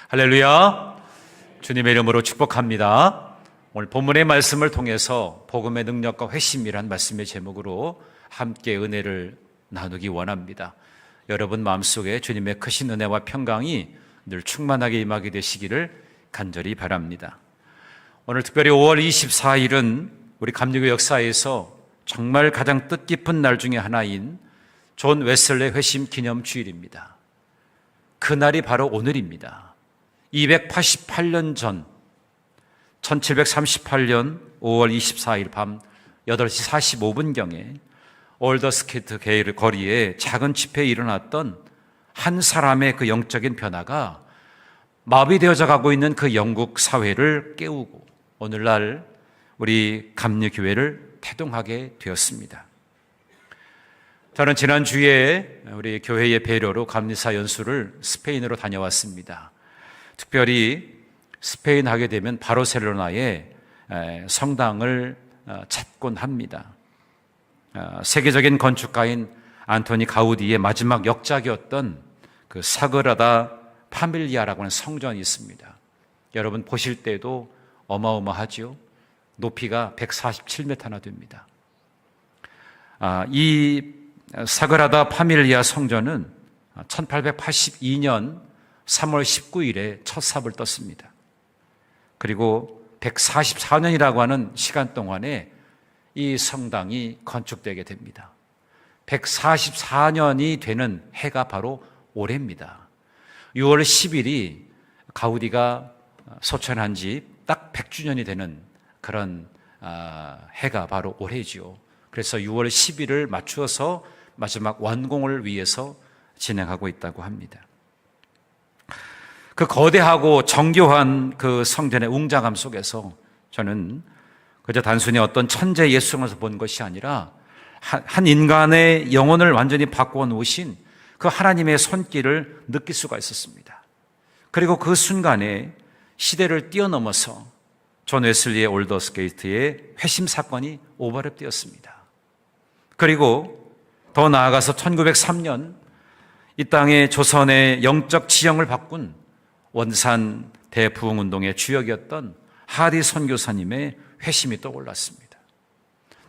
할렐루야. 주님의 이름으로 축복합니다. 오늘 본문의 말씀을 통해서 복음의 능력과 회심이란 말씀의 제목으로 함께 은혜를 나누기 원합니다. 여러분 마음속에 주님의 크신 은혜와 평강이 늘 충만하게 임하게 되시기를 간절히 바랍니다. 오늘 특별히 5월 24일은 우리 감리교 역사에서 정말 가장 뜻깊은 날 중에 하나인 존 웨슬레 회심 기념 주일입니다. 그날이 바로 오늘입니다. 288년 전 1738년 5월 24일 밤 8시 45분경에 올더스케이트 거리에 작은 집회에 일어났던 한 사람의 그 영적인 변화가 마비되어져 가고 있는 그 영국 사회를 깨우고 오늘날 우리 감리교회를 태동하게 되었습니다. 저는 지난주에 우리 교회의 배려로 감리사 연수를 스페인으로 다녀왔습니다. 특별히 스페인 하게 되면 바르셀로나에 성당을 찾곤 합니다. 세계적인 건축가인 안토니 가우디의 마지막 역작이었던 그 사그라다 파밀리아라고 하는 성전이 있습니다. 여러분 보실 때도 어마어마하죠. 높이가 147m나 됩니다. 이 사그라다 파밀리아 성전은 1882년 3월 19일에 첫 삽을 떴습니다. 그리고 144년이라고 하는 시간 동안에 이 성당이 건축되게 됩니다. 144년이 되는 해가 바로 올해입니다. 6월 10일이 가우디가 소천한 지 딱 100주년이 되는 그런 해가 바로 올해지요. 그래서 6월 10일을 맞추어서 마지막 완공을 위해서 진행하고 있다고 합니다. 그 거대하고 정교한 그 성전의 웅장함 속에서 저는 그저 단순히 어떤 천재 예수성에서 본 것이 아니라 한 인간의 영혼을 완전히 바꾸어 놓으신 그 하나님의 손길을 느낄 수가 있었습니다. 그리고 그 순간에 시대를 뛰어넘어서 존 웨슬리의 올더스게이트의 회심 사건이 오버랩되었습니다. 그리고 더 나아가서 1903년 이 땅의 조선의 영적 지형을 바꾼 원산 대부흥운동의 주역이었던 하디 선교사님의 회심이 떠올랐습니다.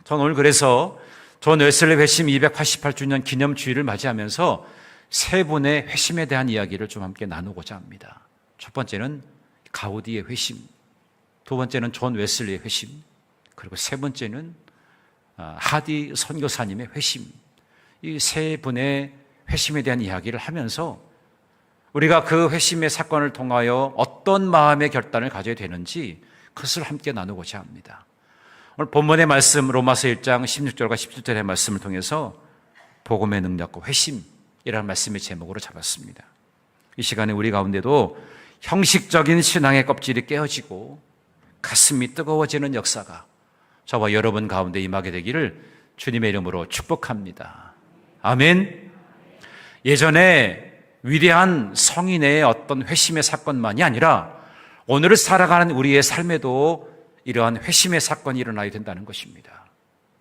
저는 오늘 그래서 존 웨슬리 회심 288주년 기념주일을 맞이하면서 세 분의 회심에 대한 이야기를 좀 함께 나누고자 합니다. 첫 번째는 가우디의 회심, 두 번째는 존 웨슬리의 회심, 그리고 세 번째는 하디 선교사님의 회심. 이 세 분의 회심에 대한 이야기를 하면서 우리가 그 회심의 사건을 통하여 어떤 마음의 결단을 가져야 되는지 그것을 함께 나누고자 합니다. 오늘 본문의 말씀 로마서 1장 16절과 17절의 말씀을 통해서 복음의 능력과 회심이라는 말씀의 제목으로 잡았습니다. 이 시간에 우리 가운데도 형식적인 신앙의 껍질이 깨어지고 가슴이 뜨거워지는 역사가 저와 여러분 가운데 임하게 되기를 주님의 이름으로 축복합니다. 아멘. 예전에 위대한 성인의 어떤 회심의 사건만이 아니라 오늘을 살아가는 우리의 삶에도 이러한 회심의 사건이 일어나야 된다는 것입니다.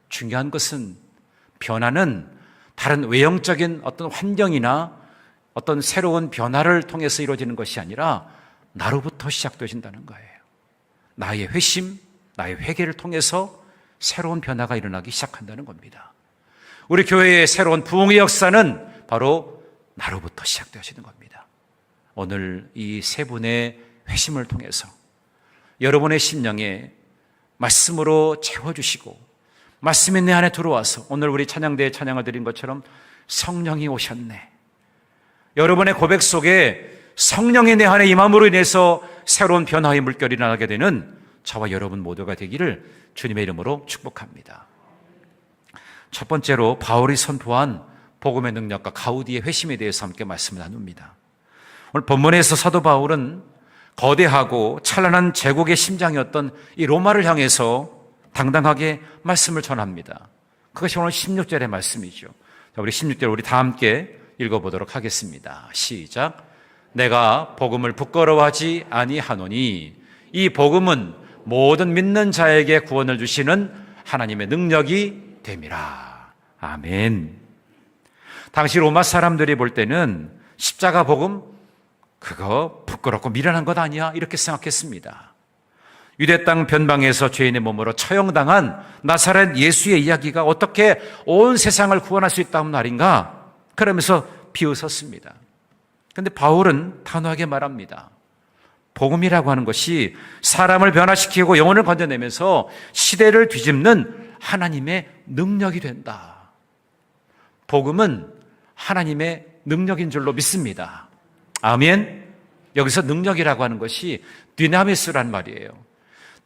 중요한 것은 변화는 다른 외형적인 어떤 환경이나 어떤 새로운 변화를 통해서 이루어지는 것이 아니라 나로부터 시작되어진다는 거예요. 나의 회심, 나의 회개를 통해서 새로운 변화가 일어나기 시작한다는 겁니다. 우리 교회의 새로운 부흥의 역사는 바로 나로부터 시작되어지는 겁니다. 오늘 이 세 분의 회심을 통해서 여러분의 심령에 말씀으로 채워주시고 말씀이 내 안에 들어와서 오늘 우리 찬양대에 찬양을 드린 것처럼 성령이 오셨네. 여러분의 고백 속에 성령이 내 안에 임함으로 인해서 새로운 변화의 물결이 일어나게 되는 저와 여러분 모두가 되기를 주님의 이름으로 축복합니다. 첫 번째로 바울이 선포한 복음의 능력과 가우디의 회심에 대해서 함께 말씀을 나눕니다. 오늘 본문에서 사도 바울은 거대하고 찬란한 제국의 심장이었던 이 로마를 향해서 당당하게 말씀을 전합니다. 그것이 오늘 16절의 말씀이죠. 자, 우리 16절 우리 다 함께 읽어보도록 하겠습니다. 시작. 내가 복음을 부끄러워하지 아니하노니 이 복음은 모든 믿는 자에게 구원을 주시는 하나님의 능력이 됨이라. 아멘. 당시 로마 사람들이 볼 때는 십자가 복음, 그거 부끄럽고 미련한 것 아니야? 이렇게 생각했습니다. 유대 땅 변방에서 죄인의 몸으로 처형당한 나사렛 예수의 이야기가 어떻게 온 세상을 구원할 수 있다는 말인가? 그러면서 비웃었습니다. 그런데 바울은 단호하게 말합니다. 복음이라고 하는 것이 사람을 변화시키고 영혼을 건져내면서 시대를 뒤집는 하나님의 능력이 된다. 복음은 하나님의 능력인 줄로 믿습니다. 아멘. 여기서 능력이라고 하는 것이 디나미스란 말이에요.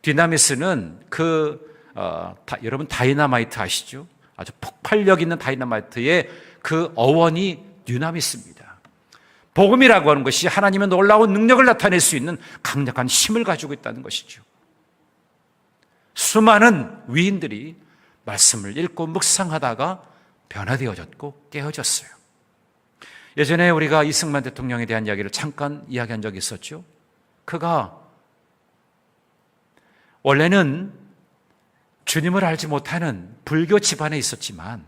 디나미스는 여러분 다이너마이트 아시죠? 아주 폭발력 있는 다이너마이트의 그 어원이 디나미스입니다. 복음이라고 하는 것이 하나님의 놀라운 능력을 나타낼 수 있는 강력한 힘을 가지고 있다는 것이죠. 수많은 위인들이 말씀을 읽고 묵상하다가 변화되어졌고 깨어졌어요. 예전에 우리가 이승만 대통령에 대한 이야기를 잠깐 이야기한 적이 있었죠. 그가 원래는 주님을 알지 못하는 불교 집안에 있었지만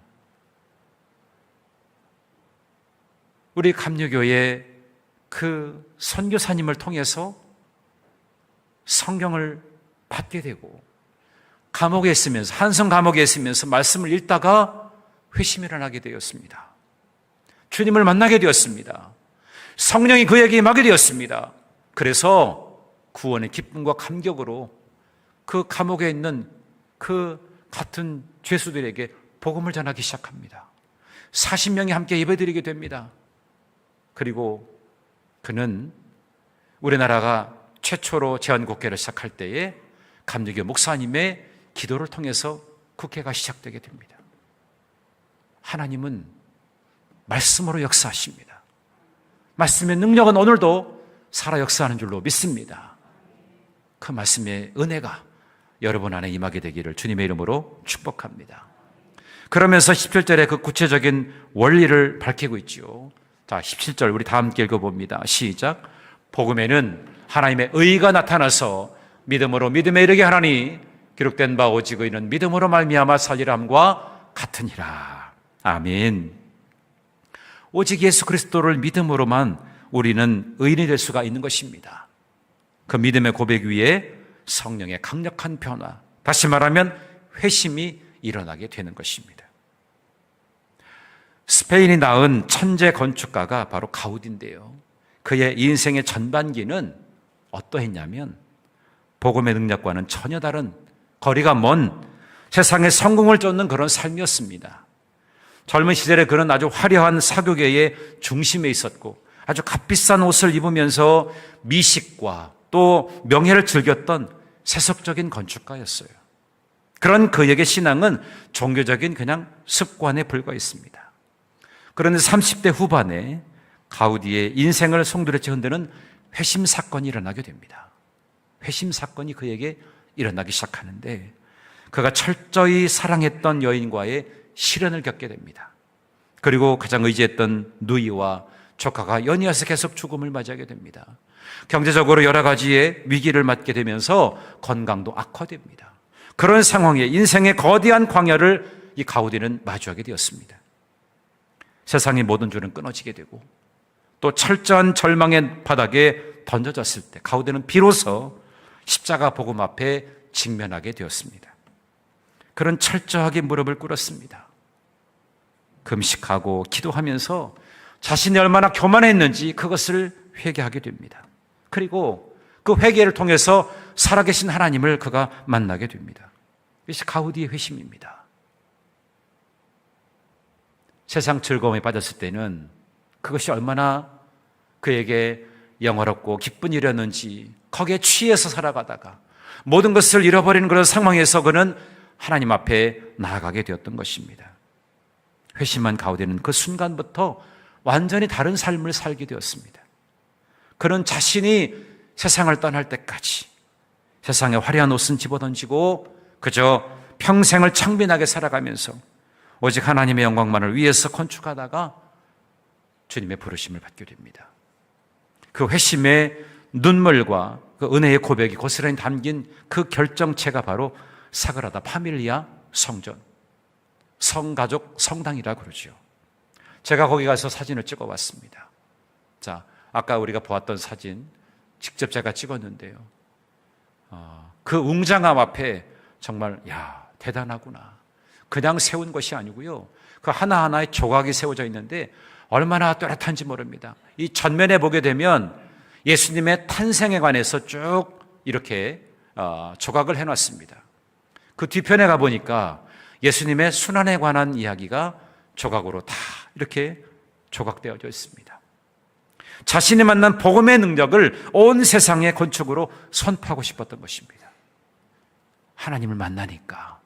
우리 감리교의 그 선교사님을 통해서 성경을 받게 되고 감옥에 있으면서 한성 감옥에 있으면서 말씀을 읽다가 회심이 일어나게 되었습니다. 주님을 만나게 되었습니다. 성령이 그에게 임하게 되었습니다. 그래서 구원의 기쁨과 감격으로 그 감옥에 있는 그 같은 죄수들에게 복음을 전하기 시작합니다. 40명이 함께 예배드리게 됩니다. 그리고 그는 우리나라가 최초로 제한국회를 시작할 때에 감리교 목사님의 기도를 통해서 국회가 시작되게 됩니다. 하나님은 말씀으로 역사하십니다. 말씀의 능력은 오늘도 살아 역사하는 줄로 믿습니다. 그 말씀의 은혜가 여러분 안에 임하게 되기를 주님의 이름으로 축복합니다. 그러면서 17절에 그 구체적인 원리를 밝히고 있죠. 자, 17절 우리 다 함께 읽어봅니다. 시작. 복음에는 하나님의 의가 나타나서 믿음으로 믿음에 이르게 하나니 기록된 바 오직 의는 믿음으로 말미암아 살리람과 같으니라. 아멘. 오직 예수 그리스도를 믿음으로만 우리는 의인이 될 수가 있는 것입니다. 그 믿음의 고백 위에 성령의 강력한 변화, 다시 말하면 회심이 일어나게 되는 것입니다. 스페인이 낳은 천재 건축가가 바로 가우디인데요. 그의 인생의 전반기는 어떠했냐면 복음의 능력과는 전혀 다른 거리가 먼 세상의 성공을 쫓는 그런 삶이었습니다. 젊은 시절에 그는 아주 화려한 사교계의 중심에 있었고 아주 값비싼 옷을 입으면서 미식과 또 명예를 즐겼던 세속적인 건축가였어요. 그런 그에게 신앙은 종교적인 그냥 습관에 불과했습니다. 그런데 30대 후반에 가우디의 인생을 송두리째 흔드는 회심 사건이 일어나게 됩니다. 회심 사건이 그에게 일어나기 시작하는데 그가 철저히 사랑했던 여인과의 시련을 겪게 됩니다. 그리고 가장 의지했던 누이와 조카가 연이어서 계속 죽음을 맞이하게 됩니다. 경제적으로 여러 가지의 위기를 맞게 되면서 건강도 악화됩니다. 그런 상황에 인생의 거대한 광야를 이 가우디는 마주하게 되었습니다. 세상의 모든 줄은 끊어지게 되고 또 철저한 절망의 바닥에 던져졌을 때 가우디는 비로소 십자가 복음 앞에 직면하게 되었습니다. 그런 철저하게 무릎을 꿇었습니다. 금식하고 기도하면서 자신이 얼마나 교만했는지 그것을 회개하게 됩니다. 그리고 그 회개를 통해서 살아계신 하나님을 그가 만나게 됩니다. 이것이 가우디의 회심입니다. 세상 즐거움에 빠졌을 때는 그것이 얼마나 그에게 영화롭고 기쁜 일이었는지 거기에 취해서 살아가다가 모든 것을 잃어버리는 그런 상황에서 그는 하나님 앞에 나아가게 되었던 것입니다. 회심한 가우디는 그 순간부터 완전히 다른 삶을 살게 되었습니다. 그는 자신이 세상을 떠날 때까지 세상의 화려한 옷은 집어던지고 그저 평생을 청빈하게 살아가면서 오직 하나님의 영광만을 위해서 건축하다가 주님의 부르심을 받게 됩니다. 그 회심의 눈물과 그 은혜의 고백이 고스란히 담긴 그 결정체가 바로 사그라다 파밀리아 성전, 성가족 성당이라고 그러죠. 제가 거기 가서 사진을 찍어 왔습니다. 자, 아까 우리가 보았던 사진 직접 제가 찍었는데요. 그 웅장함 앞에 정말 대단하구나. 그냥 세운 것이 아니고요. 그 하나하나의 조각이 세워져 있는데 얼마나 또렷한지 모릅니다. 이 전면에 보게 되면 예수님의 탄생에 관해서 쭉 이렇게 조각을 해놨습니다. 그 뒤편에 가보니까 예수님의 순환에 관한 이야기가 조각으로 다 이렇게 조각되어져 있습니다. 자신이 만난 복음의 능력을 온 세상의 건축으로 선포하고 싶었던 것입니다. 하나님을 만나니까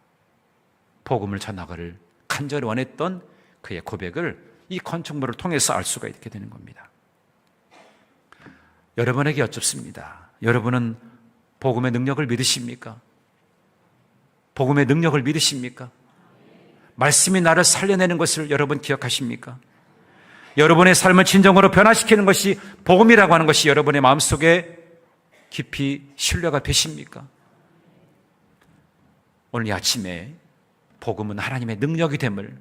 복음을 전하기를 간절히 원했던 그의 고백을 이 건축물을 통해서 알 수가 있게 되는 겁니다. 여러분에게 여쭙습니다. 여러분은 복음의 능력을 믿으십니까? 복음의 능력을 믿으십니까? 말씀이 나를 살려내는 것을 여러분 기억하십니까? 여러분의 삶을 진정으로 변화시키는 것이 복음이라고 하는 것이 여러분의 마음속에 깊이 신뢰가 되십니까? 오늘 이 아침에 복음은 하나님의 능력이 됨을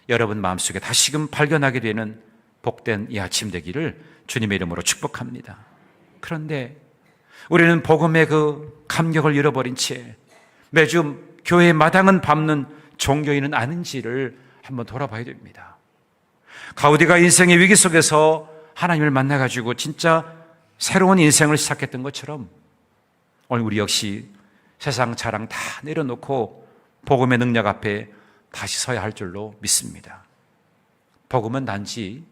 여러분 마음속에 다시금 발견하게 되는 복된 이 아침 되기를 주님의 이름으로 축복합니다. 그런데 우리는 복음의 그 감격을 잃어버린 채 매주 교회의 마당은 밟는 종교인은 아닌지를 한번 돌아봐야 됩니다. 가우디가 인생의 위기 속에서 하나님을 만나가지고 진짜 새로운 인생을 시작했던 것처럼 오늘 우리 역시 세상 자랑 다 내려놓고 복음의 능력 앞에 다시 서야 할 줄로 믿습니다. 복음은 단지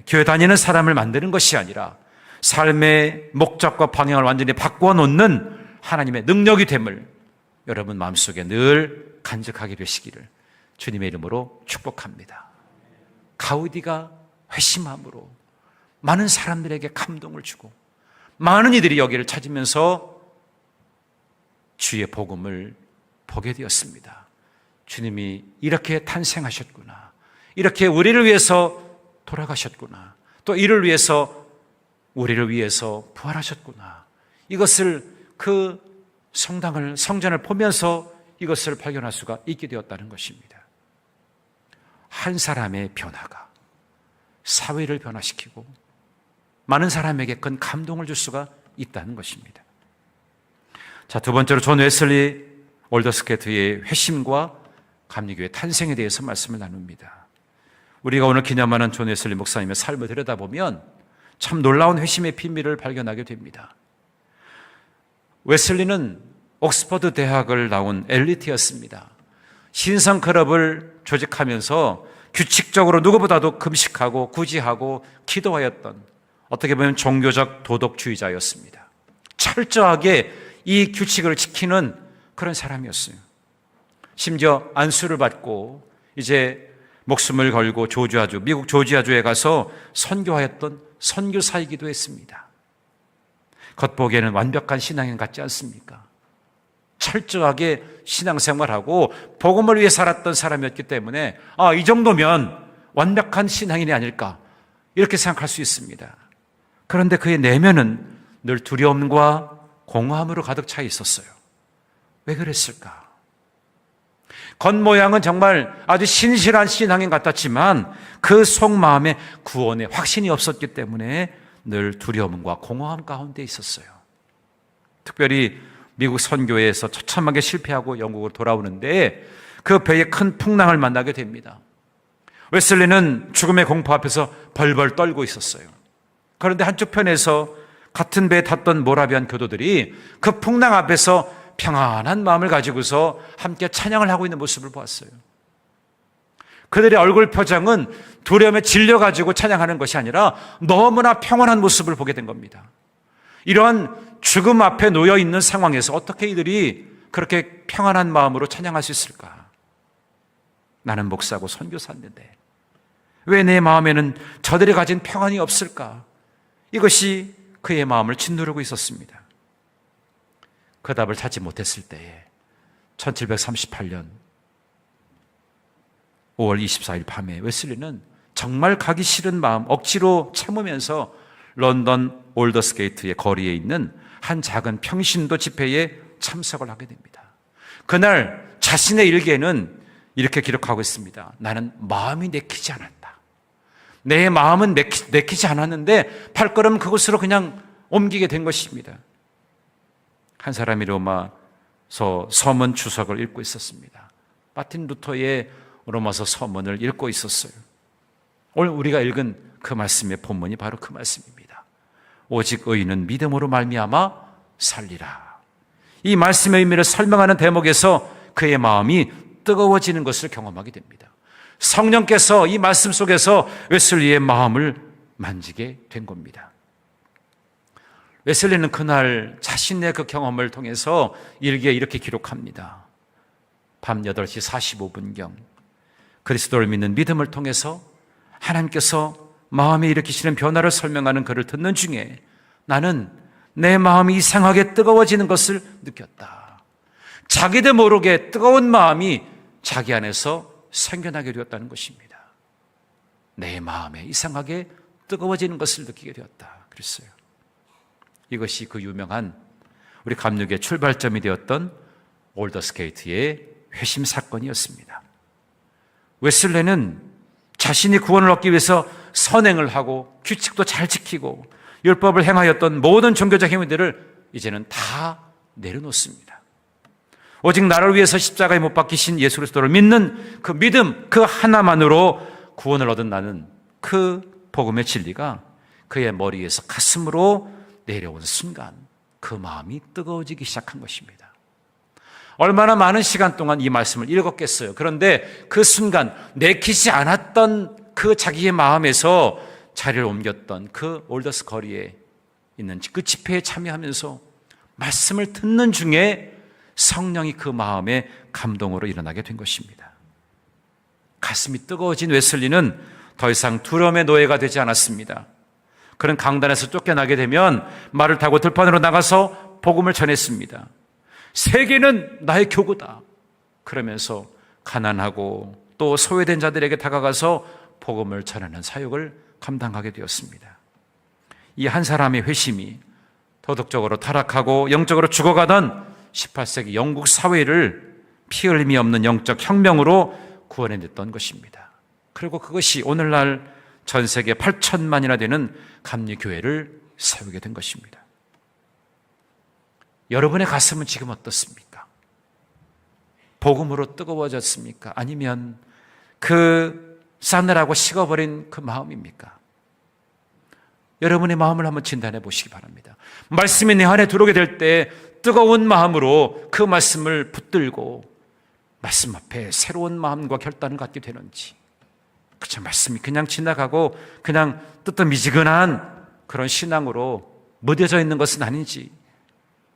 교회 다니는 사람을 만드는 것이 아니라 삶의 목적과 방향을 완전히 바꾸어 놓는 하나님의 능력이 됨을 여러분 마음속에 늘 간직하게 되시기를 주님의 이름으로 축복합니다. 가우디가 회심함으로 많은 사람들에게 감동을 주고 많은 이들이 여기를 찾으면서 주의 복음을 보게 되었습니다. 주님이 이렇게 탄생하셨구나. 이렇게 우리를 위해서 돌아가셨구나. 또 이를 위해서 우리를 위해서 부활하셨구나. 이것을 그 성전을 보면서 이것을 발견할 수가 있게 되었다는 것입니다. 한 사람의 변화가 사회를 변화시키고 많은 사람에게 큰 감동을 줄 수가 있다는 것입니다. 자, 두 번째로 존 웨슬리 올더스게이트의 회심과 감리교회 탄생에 대해서 말씀을 나눕니다. 우리가 오늘 기념하는 존 웨슬리 목사님의 삶을 들여다보면 참 놀라운 회심의 비밀을 발견하게 됩니다. 웨슬리는 옥스퍼드 대학을 나온 엘리트였습니다. 신성클럽을 조직하면서 규칙적으로 누구보다도 금식하고 구제하고 기도하였던 어떻게 보면 종교적 도덕주의자였습니다. 철저하게 이 규칙을 지키는 그런 사람이었어요. 심지어 안수를 받고 이제 목숨을 걸고 미국 조지아주에 가서 선교하였던 선교사이기도 했습니다. 겉보기에는 완벽한 신앙인 같지 않습니까? 철저하게 신앙생활하고 복음을 위해 살았던 사람이었기 때문에 이 정도면 완벽한 신앙인이 아닐까 이렇게 생각할 수 있습니다. 그런데 그의 내면은 늘 두려움과 공허함으로 가득 차 있었어요. 왜 그랬을까? 겉모양은 정말 아주 신실한 신앙인 같았지만 그 속마음에 구원의 확신이 없었기 때문에 늘 두려움과 공허함 가운데 있었어요. 특별히 미국 선교회에서 처참하게 실패하고 영국으로 돌아오는데 그 배에 큰 풍랑을 만나게 됩니다. 웨슬리는 죽음의 공포 앞에서 벌벌 떨고 있었어요. 그런데 한쪽 편에서 같은 배에 탔던 모라비안 교도들이 그 풍랑 앞에서 평안한 마음을 가지고서 함께 찬양을 하고 있는 모습을 보았어요. 그들의 얼굴 표정은 두려움에 질려가지고 찬양하는 것이 아니라 너무나 평안한 모습을 보게 된 겁니다. 이러한 죽음 앞에 놓여 있는 상황에서 어떻게 이들이 그렇게 평안한 마음으로 찬양할 수 있을까? 나는 목사고 선교사인데 왜 내 마음에는 저들이 가진 평안이 없을까? 이것이 그의 마음을 짓누르고 있었습니다. 그 답을 찾지 못했을 때에 1738년 5월 24일 밤에 웨슬리는 정말 가기 싫은 마음 억지로 참으면서 런던 올더스게이트의 거리에 있는 한 작은 평신도 집회에 참석을 하게 됩니다. 그날 자신의 일기에는 이렇게 기록하고 있습니다. 나는 마음이 내키지 않았다. 내 마음은 내키지 않았는데 발걸음 그곳으로 그냥 옮기게 된 것입니다. 한 사람이 로마서 서문 주석을 읽고 있었습니다. 마틴 루터의 로마서 서문을 읽고 있었어요. 오늘 우리가 읽은 그 말씀의 본문이 바로 그 말씀입니다. 오직 의인은 믿음으로 말미암아 살리라. 이 말씀의 의미를 설명하는 대목에서 그의 마음이 뜨거워지는 것을 경험하게 됩니다. 성령께서 이 말씀 속에서 웨슬리의 마음을 만지게 된 겁니다. 웨슬리는 그날 자신의 그 경험을 통해서 일기에 이렇게 기록합니다. 밤 8시 45분경 그리스도를 믿는 믿음을 통해서 하나님께서 마음에 일으키시는 변화를 설명하는 글을 듣는 중에 나는 내 마음이 이상하게 뜨거워지는 것을 느꼈다. 자기도 모르게 뜨거운 마음이 자기 안에서 생겨나게 되었다는 것입니다. 내 마음에 이상하게 뜨거워지는 것을 느끼게 되었다. 그랬어요. 이것이 그 유명한 우리 감육의 출발점이 되었던 올더스게이트의 회심 사건이었습니다. 웨슬레는 자신이 구원을 얻기 위해서 선행을 하고 규칙도 잘 지키고 율법을 행하였던 모든 종교적 행위들을 이제는 다 내려놓습니다. 오직 나를 위해서 십자가에 못 박히신 예수 그리스도를 믿는 그 믿음 그 하나만으로 구원을 얻은 나는 그 복음의 진리가 그의 머리에서 가슴으로 내려온 순간 그 마음이 뜨거워지기 시작한 것입니다. 얼마나 많은 시간 동안 이 말씀을 읽었겠어요. 그런데 그 순간 내키지 않았던 그 자기의 마음에서 자리를 옮겼던 그 올더스 거리에 있는 그 집회에 참여하면서 말씀을 듣는 중에 성령이 그 마음에 감동으로 일어나게 된 것입니다. 가슴이 뜨거워진 웨슬리는 더 이상 두려움의 노예가 되지 않았습니다. 그는 강단에서 쫓겨나게 되면 말을 타고 들판으로 나가서 복음을 전했습니다. 세계는 나의 교구다. 그러면서 가난하고 또 소외된 자들에게 다가가서 복음을 전하는 사역을 감당하게 되었습니다. 이 한 사람의 회심이 도덕적으로 타락하고 영적으로 죽어가던 18세기 영국 사회를 피 흘림이 없는 영적 혁명으로 구원해냈던 것입니다. 그리고 그것이 오늘날 전 세계 8천만이나 되는 감리교회를 세우게 된 것입니다. 여러분의 가슴은 지금 어떻습니까? 복음으로 뜨거워졌습니까? 아니면 그 싸늘하고 식어버린 그 마음입니까? 여러분의 마음을 한번 진단해 보시기 바랍니다. 말씀이 내 안에 들어오게 될 때 뜨거운 마음으로 그 말씀을 붙들고 말씀 앞에 새로운 마음과 결단을 갖게 되는지, 그저 말씀이 그냥 지나가고 그냥 뜨뜻미지근한 그런 신앙으로 무뎌져 있는 것은 아닌지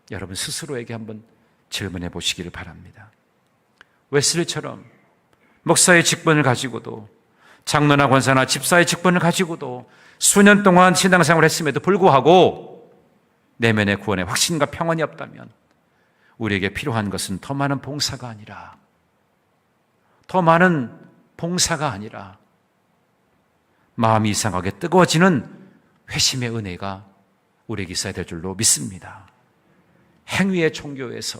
여러분 스스로에게 한번 질문해 보시기를 바랍니다. 웨슬리처럼 목사의 직분을 가지고도 장로나 권사나 집사의 직분을 가지고도 수년 동안 신앙생활을 했음에도 불구하고 내면의 구원의 확신과 평안이 없다면 우리에게 필요한 것은 더 많은 봉사가 아니라 마음이 이상하게 뜨거워지는 회심의 은혜가 우리에게 있어야 될 줄로 믿습니다. 행위의 종교에서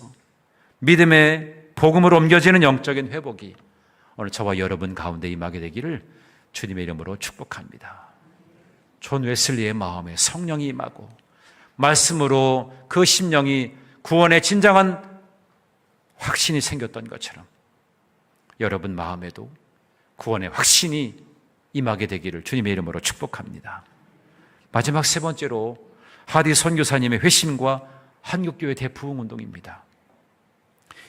믿음의 복음으로 옮겨지는 영적인 회복이 오늘 저와 여러분 가운데 임하게 되기를 주님의 이름으로 축복합니다. 존 웨슬리의 마음에 성령이 임하고 말씀으로 그 심령이 구원의 진정한 확신이 생겼던 것처럼 여러분 마음에도 구원의 확신이 임하게 되기를 주님의 이름으로 축복합니다. 마지막 세 번째로 하디 선교사님의 회심과 한국교회 대부흥운동입니다.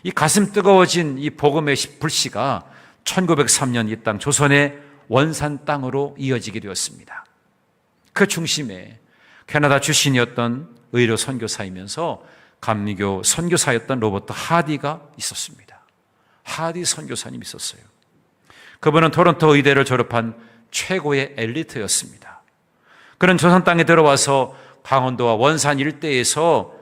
이 가슴 뜨거워진 이 복음의 불씨가 1903년 이 땅 조선의 원산 땅으로 이어지게 되었습니다. 그 중심에 캐나다 출신이었던 의료 선교사이면서 감리교 선교사였던 로버트 하디가 있었습니다. 하디 선교사님이 있었어요. 그분은 토론토 의대를 졸업한 최고의 엘리트였습니다. 그는 조선 땅에 들어와서 강원도와 원산 일대에서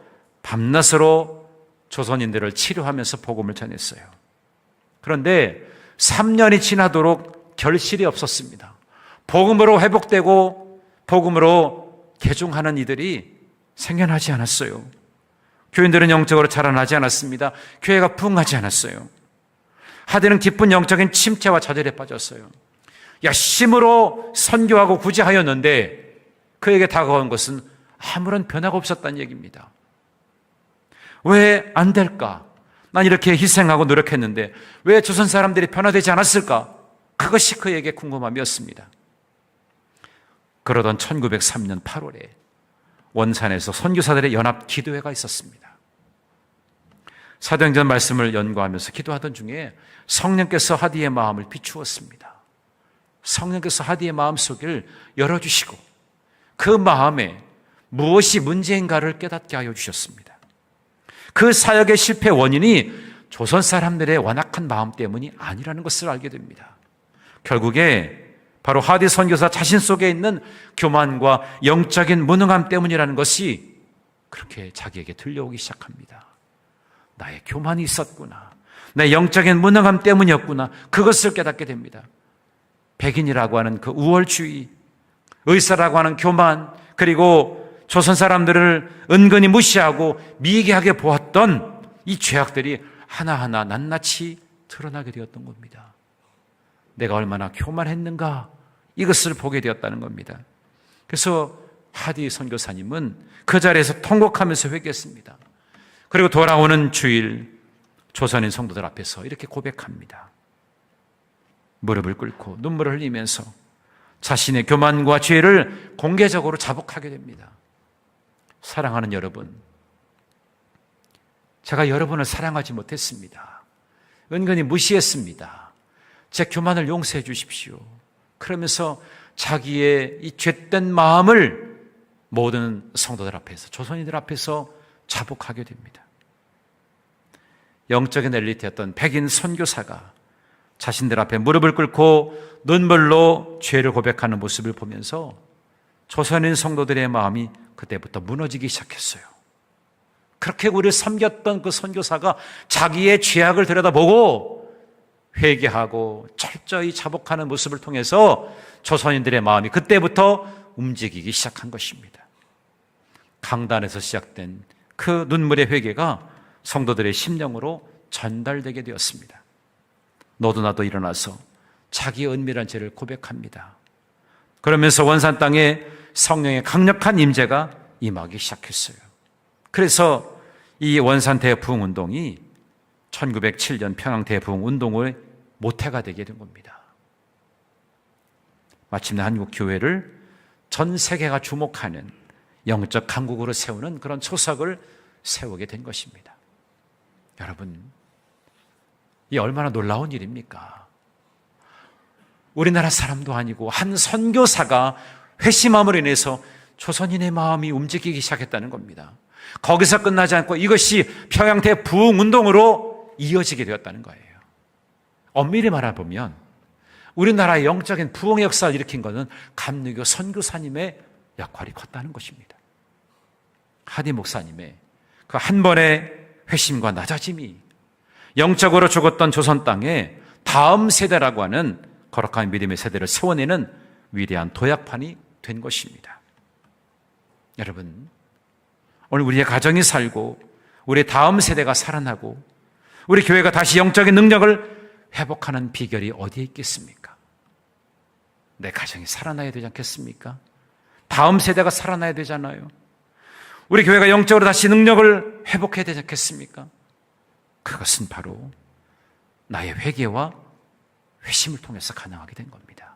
밤낮으로 조선인들을 치료하면서 복음을 전했어요. 그런데 3년이 지나도록 결실이 없었습니다. 복음으로 회복되고 복음으로 개종하는 이들이 생겨나지 않았어요. 교인들은 영적으로 자라나지 않았습니다. 교회가 부흥하지 않았어요. 하디는 깊은 영적인 침체와 좌절에 빠졌어요. 열심으로 선교하고 구제하였는데 그에게 다가온 것은 아무런 변화가 없었다는 얘기입니다. 왜 안 될까? 난 이렇게 희생하고 노력했는데 왜 조선 사람들이 변화되지 않았을까? 그것이 그에게 궁금함이었습니다. 그러던 1903년 8월에 원산에서 선교사들의 연합 기도회가 있었습니다. 사도행전 말씀을 연구하면서 기도하던 중에 성령께서 하디의 마음을 비추었습니다. 성령께서 하디의 마음속을 열어주시고 그 마음에 무엇이 문제인가를 깨닫게 하여 주셨습니다. 그 사역의 실패 원인이 조선 사람들의 완악한 마음 때문이 아니라는 것을 알게 됩니다. 결국에 바로 하디 선교사 자신 속에 있는 교만과 영적인 무능함 때문이라는 것이 그렇게 자기에게 들려오기 시작합니다. 나의 교만이 있었구나. 내 영적인 무능함 때문이었구나. 그것을 깨닫게 됩니다. 백인이라고 하는 그 우월주의, 의사라고 하는 교만, 그리고 조선 사람들을 은근히 무시하고 미개하게 보았던 이 죄악들이 하나하나 낱낱이 드러나게 되었던 겁니다. 내가 얼마나 교만했는가 이것을 보게 되었다는 겁니다. 그래서 하디 선교사님은 그 자리에서 통곡하면서 회개했습니다. 그리고 돌아오는 주일 조선인 성도들 앞에서 이렇게 고백합니다. 무릎을 꿇고 눈물을 흘리면서 자신의 교만과 죄를 공개적으로 자복하게 됩니다. 사랑하는 여러분, 제가 여러분을 사랑하지 못했습니다. 은근히 무시했습니다. 제 교만을 용서해 주십시오. 그러면서 자기의 이 죄된 마음을 모든 성도들 앞에서, 조선인들 앞에서 자복하게 됩니다. 영적인 엘리트였던 백인 선교사가 자신들 앞에 무릎을 꿇고 눈물로 죄를 고백하는 모습을 보면서 조선인 성도들의 마음이 그때부터 무너지기 시작했어요. 그렇게 우리를 섬겼던 그 선교사가 자기의 죄악을 들여다보고 회개하고 철저히 자복하는 모습을 통해서 조선인들의 마음이 그때부터 움직이기 시작한 것입니다. 강단에서 시작된 그 눈물의 회개가 성도들의 심령으로 전달되게 되었습니다. 너도 나도 일어나서 자기의 은밀한 죄를 고백합니다. 그러면서 원산 땅에 성령의 강력한 임재가 임하기 시작했어요. 그래서 이 원산 대부흥 운동이 1907년 평양 대부흥 운동의 모태가 되게 된 겁니다. 마침내 한국 교회를 전 세계가 주목하는 영적 강국으로 세우는 그런 초석을 세우게 된 것입니다. 여러분, 이 얼마나 놀라운 일입니까? 우리나라 사람도 아니고 한 선교사가 회심함으로 인해서 조선인의 마음이 움직이기 시작했다는 겁니다. 거기서 끝나지 않고 이것이 평양 대부흥 운동으로 이어지게 되었다는 거예요. 엄밀히 말해보면 우리나라의 영적인 부흥의 역사를 일으킨 것은 감리교 선교사님의 역할이 컸다는 것입니다. 하디 목사님의 그 한 번의 회심과 낮아짐이 영적으로 죽었던 조선 땅에 다음 세대라고 하는 거룩한 믿음의 세대를 세워내는 위대한 도약판이 된 것입니다. 여러분, 오늘 우리의 가정이 살고 우리의 다음 세대가 살아나고 우리 교회가 다시 영적인 능력을 회복하는 비결이 어디에 있겠습니까? 내 가정이 살아나야 되지 않겠습니까? 다음 세대가 살아나야 되잖아요. 우리 교회가 영적으로 다시 능력을 회복해야 되지 않겠습니까? 그것은 바로 나의 회개와 회심을 통해서 가능하게 된 겁니다.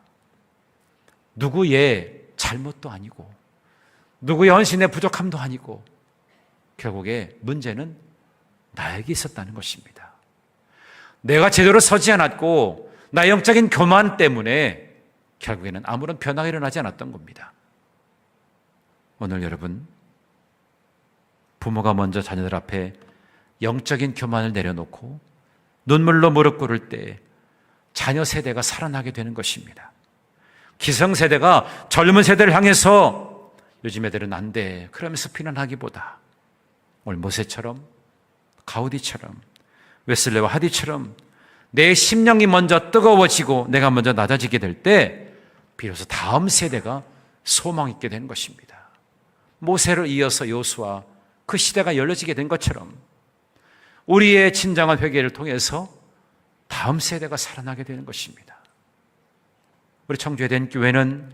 누구의 잘못도 아니고 누구의 헌신의 부족함도 아니고 결국에 문제는 나에게 있었다는 것입니다. 내가 제대로 서지 않았고 나의 영적인 교만 때문에 결국에는 아무런 변화가 일어나지 않았던 겁니다. 오늘 여러분, 부모가 먼저 자녀들 앞에 영적인 교만을 내려놓고 눈물로 무릎 꿇을 때 자녀 세대가 살아나게 되는 것입니다. 기성세대가 젊은 세대를 향해서 요즘 애들은 안 돼 그러면서 비난하기보다 오늘 모세처럼 가우디처럼 웨슬레와 하디처럼 내 심령이 먼저 뜨거워지고 내가 먼저 낮아지게 될 때 비로소 다음 세대가 소망 있게 되는 것입니다. 모세를 이어서 요수아 그 시대가 열려지게 된 것처럼 우리의 진정한 회개를 통해서 다음 세대가 살아나게 되는 것입니다. 우리 청주회된 교회는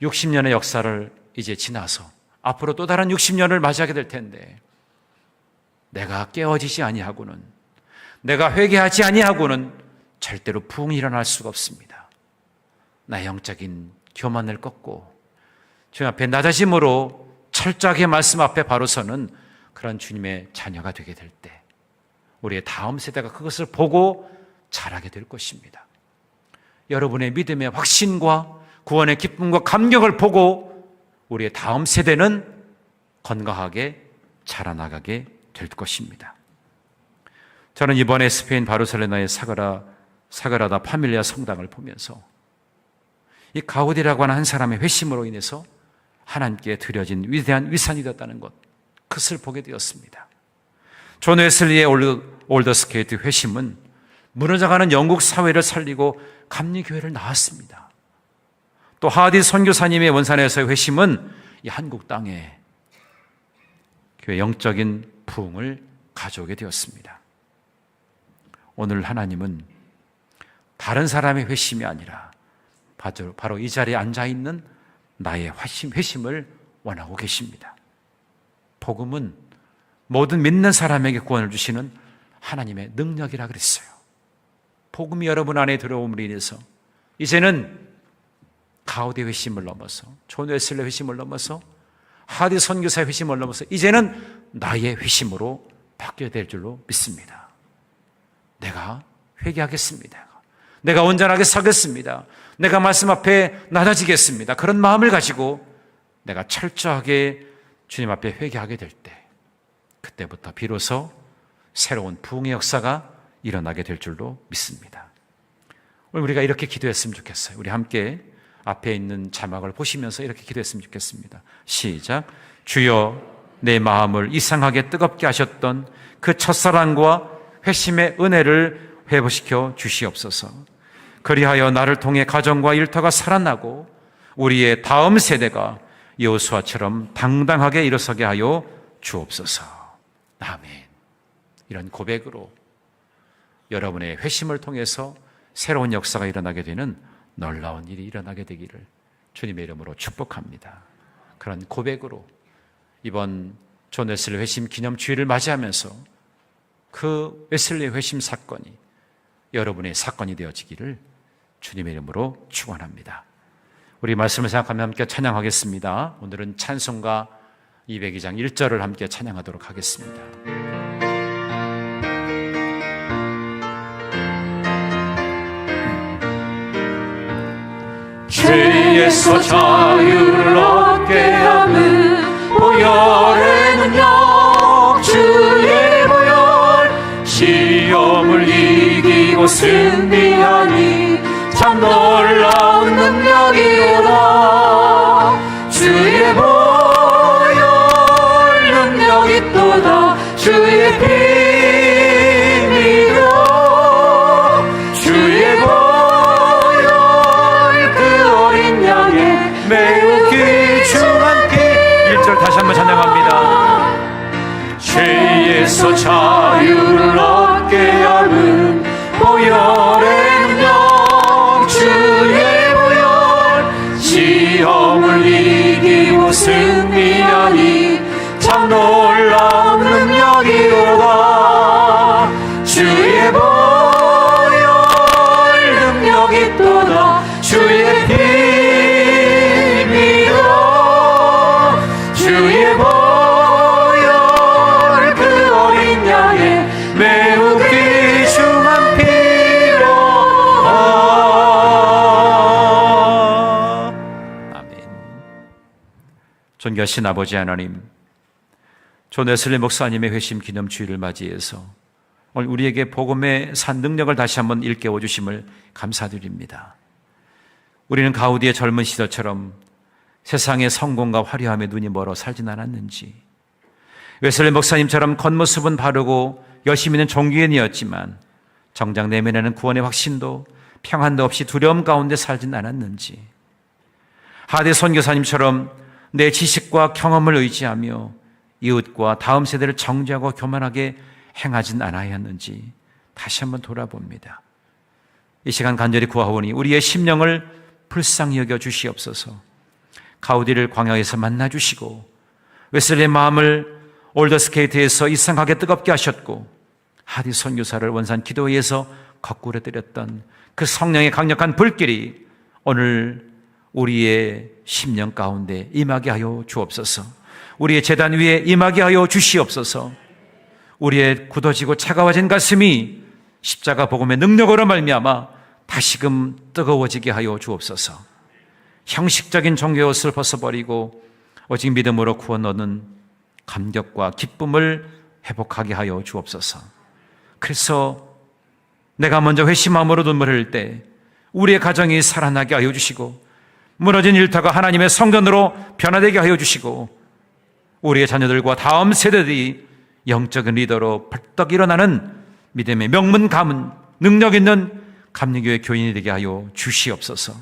60년의 역사를 이제 지나서 앞으로 또 다른 60년을 맞이하게 될 텐데, 내가 깨어지지 아니하고는, 내가 회개하지 아니하고는 절대로 부흥이 일어날 수가 없습니다. 나의 영적인 교만을 꺾고 주님 앞에 낮아짐으로 철저하게 말씀 앞에 바로 서는 그런 주님의 자녀가 되게 될 때, 우리의 다음 세대가 그것을 보고 자라게 될 것입니다. 여러분의 믿음의 확신과 구원의 기쁨과 감격을 보고 우리의 다음 세대는 건강하게 자라나가게 될 것입니다. 저는 이번에 스페인 바르셀로나의 사그라다 파밀리아 성당을 보면서 이 가우디라고 하는 한 사람의 회심으로 인해서 하나님께 드려진 위대한 위산이 되었다는 것, 그것을 보게 되었습니다. 존 웨슬리의 올더스케이트 회심은 무너져가는 영국 사회를 살리고 감리교회를 낳았습니다. 또 하디 선교사님의 원산에서의 회심은 이 한국 땅에 교회 영적인 부흥을 가져오게 되었습니다. 오늘 하나님은 다른 사람의 회심이 아니라 바로 이 자리에 앉아있는 나의 회심을 원하고 계십니다. 복음은 모든 믿는 사람에게 구원을 주시는 하나님의 능력이라 그랬어요. 복음이 여러분 안에 들어옴으로 인해서 이제는 가우디 회심을 넘어서, 존 웨슬리 회심을 넘어서, 하디 선교사의 회심을 넘어서 이제는 나의 회심으로 바뀌어야 될 줄로 믿습니다. 내가 회개하겠습니다. 내가 온전하게 서겠습니다. 내가 말씀 앞에 낮아지겠습니다. 그런 마음을 가지고 내가 철저하게 주님 앞에 회개하게 될 때, 그때부터 비로소 새로운 부흥의 역사가 일어나게 될 줄로 믿습니다. 오늘 우리가 이렇게 기도했으면 좋겠어요. 우리 함께 앞에 있는 자막을 보시면서 이렇게 기도했으면 좋겠습니다. 시작. 주여, 내 마음을 이상하게 뜨겁게 하셨던 그 첫사랑과 회심의 은혜를 회복시켜 주시옵소서. 그리하여 나를 통해 가정과 일터가 살아나고 우리의 다음 세대가 여호수아처럼 당당하게 일어서게 하여 주옵소서. 아멘. 이런 고백으로 여러분의 회심을 통해서 새로운 역사가 일어나게 되는 놀라운 일이 일어나게 되기를 주님의 이름으로 축복합니다. 그런 고백으로 이번 존 웨슬리 회심 기념 주일을 맞이하면서 그 웨슬리 회심 사건이 여러분의 사건이 되어지기를 주님의 이름으로 축원합니다. 우리 말씀을 생각하며 함께 찬양하겠습니다. 오늘은 찬송가 202장 1절을 함께 찬양하도록 하겠습니다. 죄에서 자유를 얻게 함은 보혈의 능력, 주의 보혈, 시험을 이기고 승리하니 참 놀라운 능력이로다. 주의 보혈 능력이 또다. 주의 피 믿어. 주의 보혈 그 어린 양의 매우 귀중한 피. 1절 다시 한번 찬양합니다. 죄에서 자유를 얻게 하는 보혈의 능력, 주의 보혈, 시험을 이기고 승리하니 참 놀라운 능력이로다. 주의 보혈 능력이 또다. 주의 피 믿어. 주의 보혈 그 어린 양의 매우 귀중한 피로. 아멘. 존귀하신 아버지 하나님, 존 웨슬리 목사님의 회심 기념 주일을 맞이해서 오늘 우리에게 복음의 산 능력을 다시 한번 일깨워 주심을 감사드립니다. 우리는 가우디의 젊은 시절처럼 세상의 성공과 화려함에 눈이 멀어 살진 않았는지, 웨슬리 목사님처럼 겉모습은 바르고 열심히 있는 종교인이었지만 정작 내면에는 구원의 확신도 평안도 없이 두려움 가운데 살진 않았는지, 하디 선교사님처럼 내 지식과 경험을 의지하며 이웃과 다음 세대를 정죄하고 교만하게 행하진 않아야 했는지 다시 한번 돌아봅니다. 이 시간 간절히 구하오니 우리의 심령을 불쌍히 여겨 주시옵소서. 가우디를 광야에서 만나 주시고 웨슬리의 마음을 올더스케이트에서 이상하게 뜨겁게 하셨고 하디 선교사를 원산 기도회에서 거꾸로 때렸던 그 성령의 강력한 불길이 오늘 우리의 심령 가운데 임하게 하여 주옵소서. 우리의 제단 위에 임하게 하여 주시옵소서. 우리의 굳어지고 차가워진 가슴이 십자가 복음의 능력으로 말미암아 다시금 뜨거워지게 하여 주옵소서. 형식적인 종교 옷을 벗어버리고 오직 믿음으로 구원 얻는 감격과 기쁨을 회복하게 하여 주옵소서. 그래서 내가 먼저 회심함으로 눈물을 흘릴 때 우리의 가정이 살아나게 하여 주시고 무너진 일터가 하나님의 성전으로 변화되게 하여 주시고 우리의 자녀들과 다음 세대들이 영적인 리더로 벌떡 일어나는 믿음의 명문 가문, 능력 있는 감리교회 교인이 되게 하여 주시옵소서.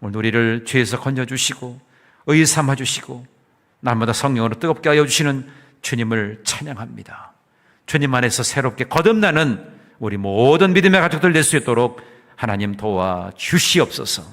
오늘 우리를 죄에서 건져주시고 의 삼아주시고 날마다 성령으로 뜨겁게 하여 주시는 주님을 찬양합니다. 주님 안에서 새롭게 거듭나는 우리 모든 믿음의 가족들 될 수 있도록 하나님 도와주시옵소서.